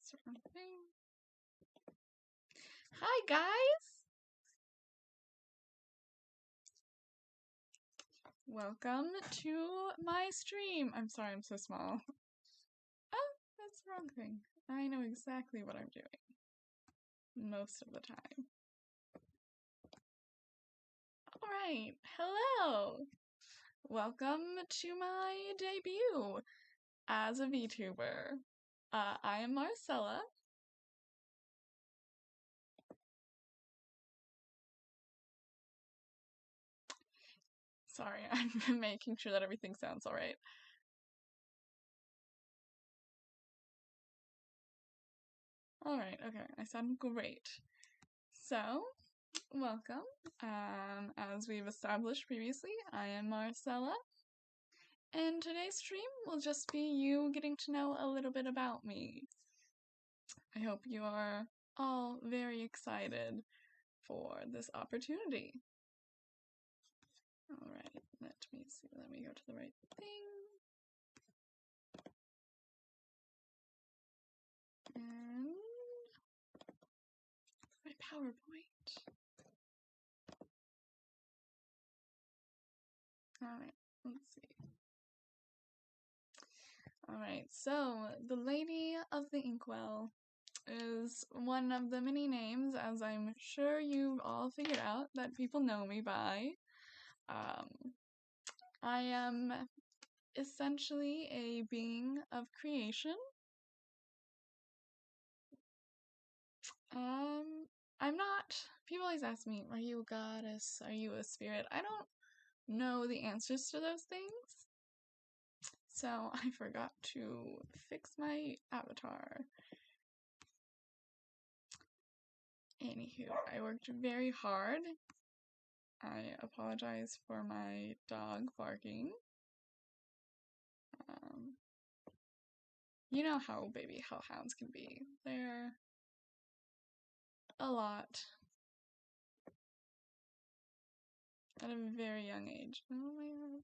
Certain thing. Hi guys! Welcome to my stream. I'm sorry, I'm so small. Oh, that's the wrong thing. I know exactly what I'm doing. Most of the time. Alright, hello! Welcome to my debut as a VTuber. I am Marcella. Sorry, I'm making sure that everything sounds alright. Alright, okay, I sound great. So, welcome. As we've established previously, I am Marcella. And today's stream will just be you getting to know a little bit about me. I hope you are all very excited for this opportunity. Alright, let me see, let me go to the right thing. And my PowerPoint. Alright, let's see. Alright, so the Lady of the Inkwell is one of the many names, as I'm sure you've all figured out, that people know me by. I am essentially a being of creation. I'm not. People always ask me, are you a goddess? Are you a spirit? I don't know the answers to those things. So I forgot to fix my avatar. Anywho, I worked very hard. I apologize for my dog barking. You know how baby hellhounds can be. They're a lot. At a very young age. Oh my god.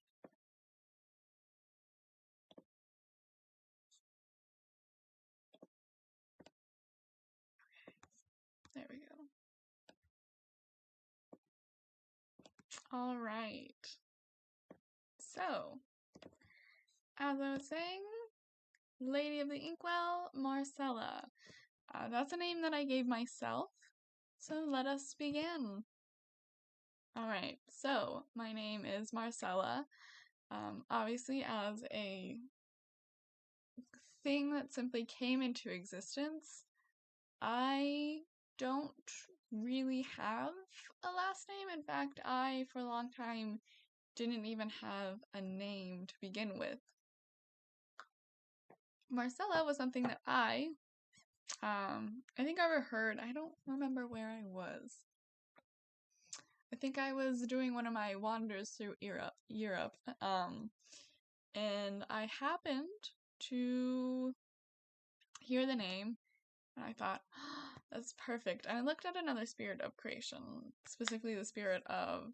There we go. All right. So, as I was saying, Lady of the Inkwell, Marcella. That's a name that I gave myself, so let us begin. Alright, so my name is Marcella. Obviously, as a thing that simply came into existence, I don't really have a last name. In fact, I, for a long time, didn't even have a name to begin with. Marcella was something that I think I overheard. I don't remember where I was. I think I was doing one of my wanders through Europe, and I happened to hear the name, and I thought, oh, that's perfect. And I looked at another spirit of creation, specifically the spirit of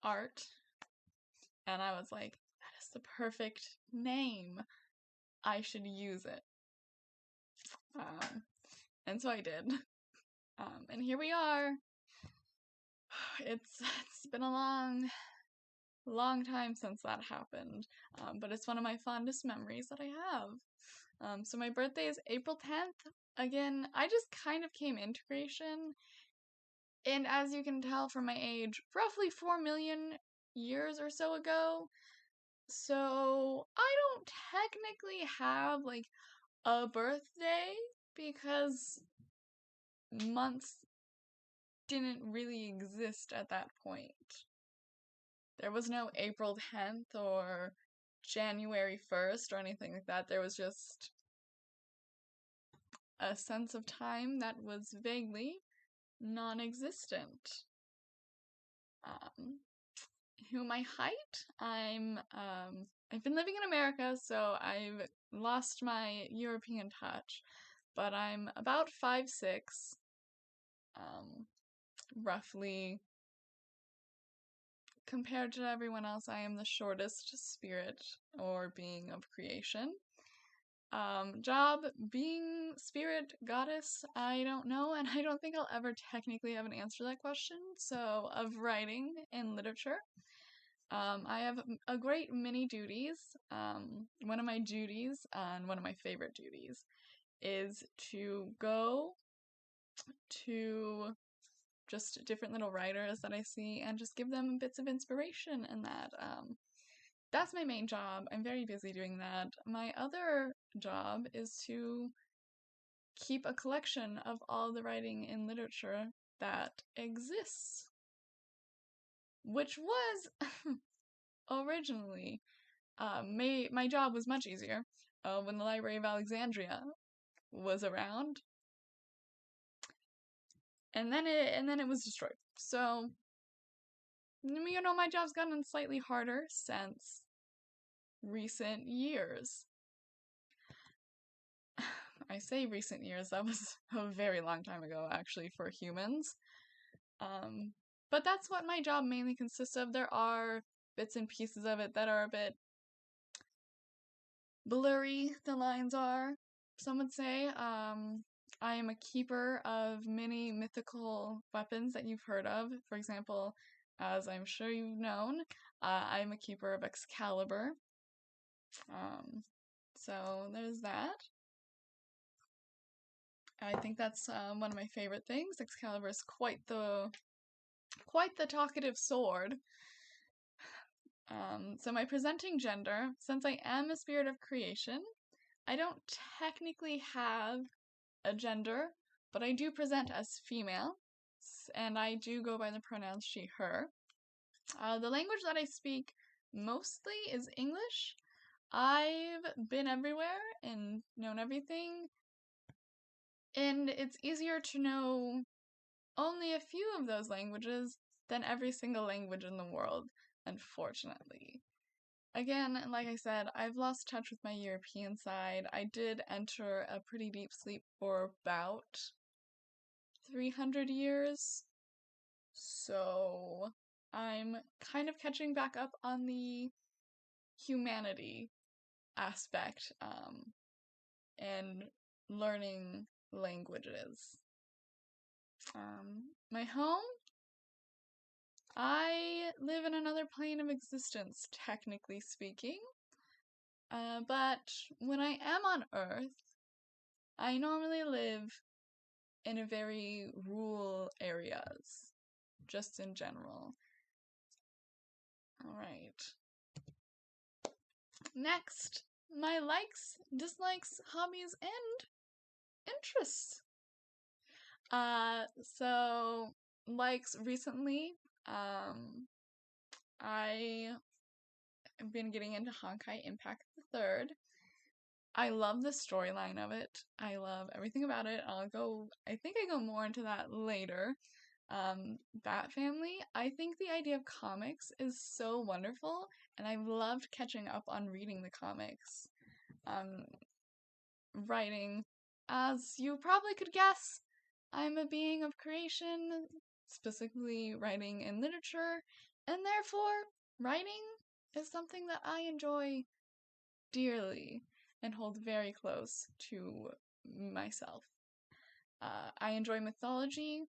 art, and I was like, that is the perfect name. I should use it. And so I did. And here we are. It's been a long time since that happened, but it's one of my fondest memories that I have. So my birthday is April 10th. Again, I just kind of came into creation, and as you can tell from my age, roughly 4 million years or so ago. So I don't technically have like a birthday because months didn't really exist at that point. There was no April 10th or January 1st or anything like that. There was just a sense of time that was vaguely non-existent. My height? I've been living in America, so I've lost my European touch, but I'm about 5'6", roughly. Compared to everyone else, I am the shortest spirit or being of creation. Job, being spirit, goddess, I don't know, and I don't think I'll ever technically have an answer to that question. So, of writing and literature, I have a great many duties. One of my duties, and one of my favorite duties, is to go to just different little writers that I see and just give them bits of inspiration and that. That's my main job. I'm very busy doing that. My other job is to keep a collection of all the writing and literature that exists. Which was originally, my job was much easier when the Library of Alexandria was around. And then it was destroyed. So, my job's gotten slightly harder since recent years. I say recent years, that was a very long time ago, actually, for humans. But that's what my job mainly consists of. There are bits and pieces of it that are a bit blurry, the lines are, some would say. I am a keeper of many mythical weapons that you've heard of. For example, as I'm sure you've known, I'm a keeper of Excalibur. So there's that. I think that's one of my favorite things. Excalibur is quite the talkative sword. So my presenting gender, since I am a spirit of creation, I don't technically have a gender, but I do present as female, and I do go by the pronouns she, her. The language that I speak mostly is English. I've been everywhere and known everything, and it's easier to know only a few of those languages than every single language in the world, unfortunately. Again, like I said, I've lost touch with my European side. I did enter a pretty deep sleep for about 300 years, so I'm kind of catching back up on the humanity aspect, and learning languages. My home? I live in another plane of existence, technically speaking. But when I am on Earth, I normally live in a very rural areas, just in general. Alright. Next, my likes, dislikes, hobbies, and interests. So, likes recently, I have been getting into Honkai Impact the Third. I love the storyline of it. I love everything about it. I think I go more into that later. Bat Family, I think the idea of comics is so wonderful, and I've loved catching up on reading the comics. Writing, as you probably could guess, I'm a being of creation, specifically writing in literature, and therefore, writing is something that I enjoy dearly and hold very close to myself. I enjoy mythology.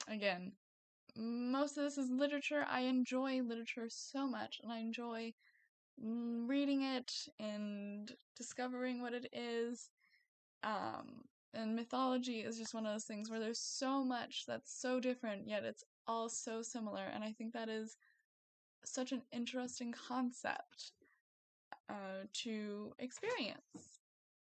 Again, most of this is literature. I enjoy literature so much, and I enjoy reading it and discovering what it is. And mythology is just one of those things where there's so much that's so different, yet it's all so similar, and I think that is such an interesting concept to experience.